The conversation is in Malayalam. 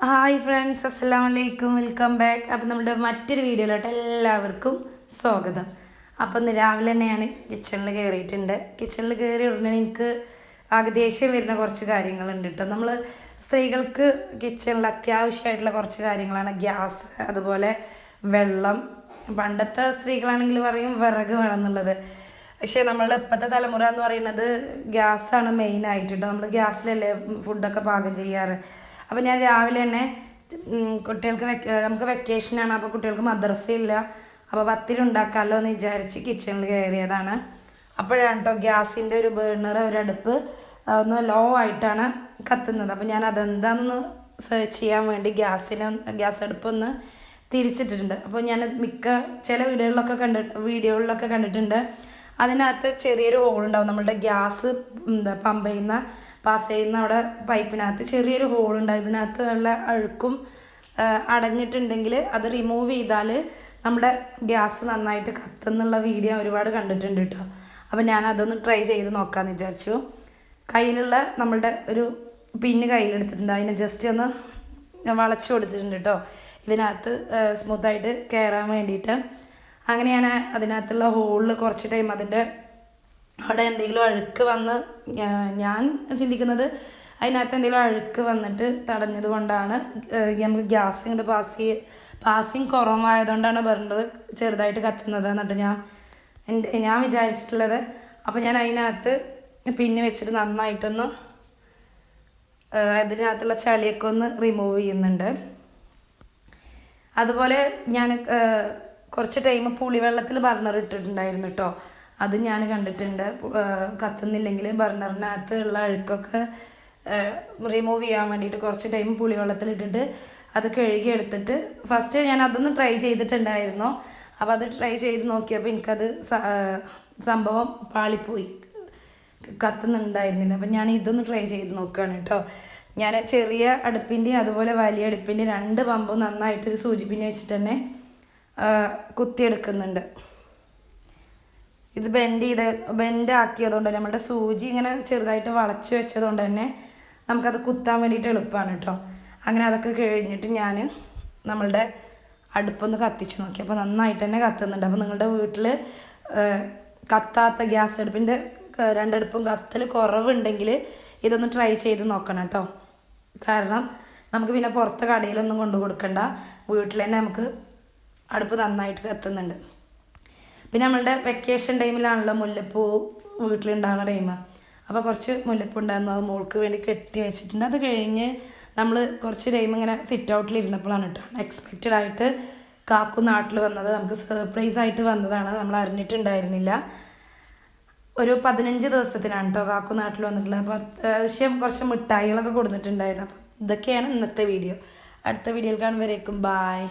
ഹായ് ഫ്രണ്ട്സ്, അസ്സലാമു അലൈക്കും, വെൽക്കം ബാക്ക്. അപ്പം നമ്മുടെ മറ്റൊരു വീഡിയോയിലോട്ട് എല്ലാവർക്കും സ്വാഗതം. അപ്പം ഇന്ന് രാവിലെ തന്നെ ഞാൻ കിച്ചണിൽ കയറിയിട്ടുണ്ട്. കിച്ചണിൽ കയറി ഉടനെ എനിക്ക് ആകെ ദേഷ്യം വരുന്ന കുറച്ച് കാര്യങ്ങളുണ്ട് കേട്ടോ. നമ്മൾ സ്ത്രീകൾക്ക് കിച്ചണിൽ അത്യാവശ്യമായിട്ടുള്ള കുറച്ച് കാര്യങ്ങളാണ് ഗ്യാസ്, അതുപോലെ വെള്ളം. പണ്ടത്തെ സ്ത്രീകളാണെങ്കിൽ പറയും വിറക് വേണം എന്നുള്ളത്. പക്ഷേ നമ്മളുടെ ഇപ്പോഴത്തെ തലമുറ എന്ന് പറയുന്നത് ഗ്യാസാണ് മെയിനായിട്ട് കേട്ടോ. നമ്മൾ ഗ്യാസിലല്ലേ ഫുഡൊക്കെ പാകം ചെയ്യാറ്. അപ്പോൾ ഞാൻ രാവിലെ തന്നെ കുട്ടികൾക്ക് നമുക്ക് വെക്കേഷനാണ്, അപ്പോൾ കുട്ടികൾക്ക് മദ്രസയില്ല, അപ്പോൾ പത്തിലുണ്ടാക്കാമല്ലോ എന്ന് വിചാരിച്ച് കിച്ചണിൽ കയറിയതാണ്. അപ്പോഴാണ് കേട്ടോ ഗ്യാസിൻ്റെ ഒരു ബേർണർ, ഒരു അടുപ്പ് ഒന്ന് ലോ ആയിട്ടാണ് കത്തുന്നത്. അപ്പോൾ ഞാൻ അതെന്താണെന്ന് സെർച്ച് ചെയ്യാൻ വേണ്ടി ഗ്യാസ് അടുപ്പൊന്ന് തിരിച്ചിട്ടിട്ടുണ്ട്. അപ്പോൾ ഞാൻ ചില വീഡിയോകളിലൊക്കെ കണ്ടിട്ടുണ്ട്. അതിനകത്ത് ചെറിയൊരു ഹോളുണ്ടാവും. നമ്മളുടെ ഗ്യാസ് പാസ് ചെയ്യുന്ന അവിടെ പൈപ്പിനകത്ത് ചെറിയൊരു ഹോളുണ്ടാവും. ഇതിനകത്ത് ഉള്ള അഴുക്കും അടഞ്ഞിട്ടുണ്ടെങ്കിൽ അത് റിമൂവ് ചെയ്താൽ നമ്മുടെ ഗ്യാസ് നന്നായിട്ട് കത്തുന്നുള്ള വീഡിയോ ഒരുപാട് കണ്ടിട്ടുണ്ട് കേട്ടോ. അപ്പോൾ ഞാൻ അതൊന്ന് ട്രൈ ചെയ്ത് നോക്കാമെന്ന് വിചാരിച്ചു. കയ്യിലുള്ള നമ്മളുടെ ഒരു പിന്ന് കയ്യിലെടുത്തിട്ടുണ്ട്. അതിനെ ജസ്റ്റ് ഒന്ന് വളച്ചു കൊടുത്തിട്ടുണ്ട് കേട്ടോ, ഇതിനകത്ത് സ്മൂത്തായിട്ട് കയറാൻ വേണ്ടിയിട്ട്. അങ്ങനെ ഞാൻ അതിനകത്തുള്ള ഹോളിൽ കുറച്ച് ടൈം അവിടെ എന്തെങ്കിലും അഴുക്ക് വന്ന്, ഞാൻ ചിന്തിക്കുന്നത് അതിനകത്ത് എന്തെങ്കിലും അഴുക്ക് വന്നിട്ട് തടഞ്ഞത് കൊണ്ടാണ് നമുക്ക് ഗ്യാസ് ഇങ്ങോട്ട് പാസിങ് കുറവായതുകൊണ്ടാണ് ബർണർ ചെറുതായിട്ട് കത്തുന്നത് എന്നിട്ട് ഞാൻ വിചാരിച്ചിട്ടുള്ളത്. അപ്പോൾ ഞാൻ അതിനകത്ത് പിന്നെ വെച്ചിട്ട് നന്നായിട്ടൊന്ന് അതിനകത്തുള്ള ചളിയൊക്കെ ഒന്ന് റിമൂവ് ചെയ്യുന്നുണ്ട്. അതുപോലെ ഞാൻ കുറച്ച് ടൈം പുളിവെള്ളത്തിൽ ബർണർ ഇട്ടിട്ടുണ്ടായിരുന്നു കേട്ടോ. അത് ഞാൻ കണ്ടിട്ടുണ്ട്. കത്തുന്നില്ലെങ്കിൽ ബർണറിനകത്ത് ഉള്ള അഴുക്കൊക്കെ റിമൂവ് ചെയ്യാൻ വേണ്ടിയിട്ട് കുറച്ച് ടൈം പുളിവെള്ളത്തിൽ ഇട്ടിട്ട് അത് കഴുകി എടുത്തിട്ട് ഫസ്റ്റ് ഞാൻ അതൊന്ന് ട്രൈ ചെയ്തിട്ടുണ്ടായിരുന്നു. അപ്പോൾ അത് ട്രൈ ചെയ്ത് നോക്കിയപ്പോൾ എനിക്കത് സംഭവം പാളിപ്പോയി, കത്തുന്നുണ്ടായിരുന്നില്ല. അപ്പം ഞാൻ ഇതൊന്ന് ട്രൈ ചെയ്ത് നോക്കുകയാണ് കേട്ടോ. ഞാൻ ചെറിയ അടുപ്പിൻ്റെയും അതുപോലെ വലിയ അടുപ്പിൻ്റെയും 2 പമ്പും നന്നായിട്ടൊരു സൂചിപ്പിന് വെച്ചിട്ട് തന്നെ കുത്തിയെടുക്കുന്നുണ്ട്. ഇത് ബെൻഡ് ആക്കിയതുകൊണ്ട് തന്നെ നമ്മുടെ സൂചി ഇങ്ങനെ ചെറുതായിട്ട് വളച്ച് വെച്ചതുകൊണ്ട് തന്നെ നമുക്കത് കുത്താൻ വേണ്ടിയിട്ട് എളുപ്പമാണ് കേട്ടോ. അങ്ങനെ അതൊക്കെ കഴിഞ്ഞിട്ട് ഞാൻ നമ്മളുടെ അടുപ്പൊന്ന് കത്തിച്ച് നോക്കി. അപ്പോൾ നന്നായിട്ട് തന്നെ കത്തുന്നുണ്ട്. അപ്പോൾ നിങ്ങളുടെ വീട്ടിൽ കത്താത്ത ഗ്യാസ് അടുപ്പിൻ്റെ 2 അടുപ്പും കത്തൽ കുറവുണ്ടെങ്കിൽ ഇതൊന്ന് ട്രൈ ചെയ്ത് നോക്കണം കേട്ടോ. കാരണം നമുക്ക് പിന്നെ പുറത്തെ കടയിലൊന്നും കൊണ്ടു കൊടുക്കണ്ട, വീട്ടിൽ തന്നെ നമുക്ക് അടുപ്പ് നന്നായിട്ട് കത്തുന്നുണ്ട്. പിന്നെ നമ്മളുടെ വെക്കേഷൻ ടൈമിലാണല്ലോ മുല്ലപ്പൂ വീട്ടിലുണ്ടാകുന്ന ടൈം. അപ്പോൾ കുറച്ച് മുല്ലപ്പൂ ഉണ്ടായിരുന്നു, അത് മോൾക്ക് വേണ്ടി കെട്ടി വെച്ചിട്ടുണ്ട്. അത് കഴിഞ്ഞ് നമ്മൾ കുറച്ച് ടൈം ഇങ്ങനെ സിറ്റ് ഔട്ടിൽ ഇരുന്നപ്പോഴാണ് കേട്ടോ അൺഎക്സ്പെക്റ്റഡ് ആയിട്ട് കാക്കു നാട്ടിൽ വന്നത്. നമുക്ക് സർപ്രൈസ് ആയിട്ട് വന്നതാണ്, നമ്മൾ അറിഞ്ഞിട്ടുണ്ടായിരുന്നില്ല. ഒരു 15 ദിവസത്തിനാണ് കേട്ടോ കാക്കു നാട്ടിൽ വന്നിട്ടുള്ളത്. അപ്പോൾ അത്യാവശ്യം കുറച്ച് മിഠായികളൊക്കെ കൊടുത്തിട്ടുണ്ടായിരുന്നു. അപ്പോൾ ഇതൊക്കെയാണ് ഇന്നത്തെ വീഡിയോ. അടുത്ത വീഡിയോയിൽ കാണുമ്പോഴേക്കും ബായ്.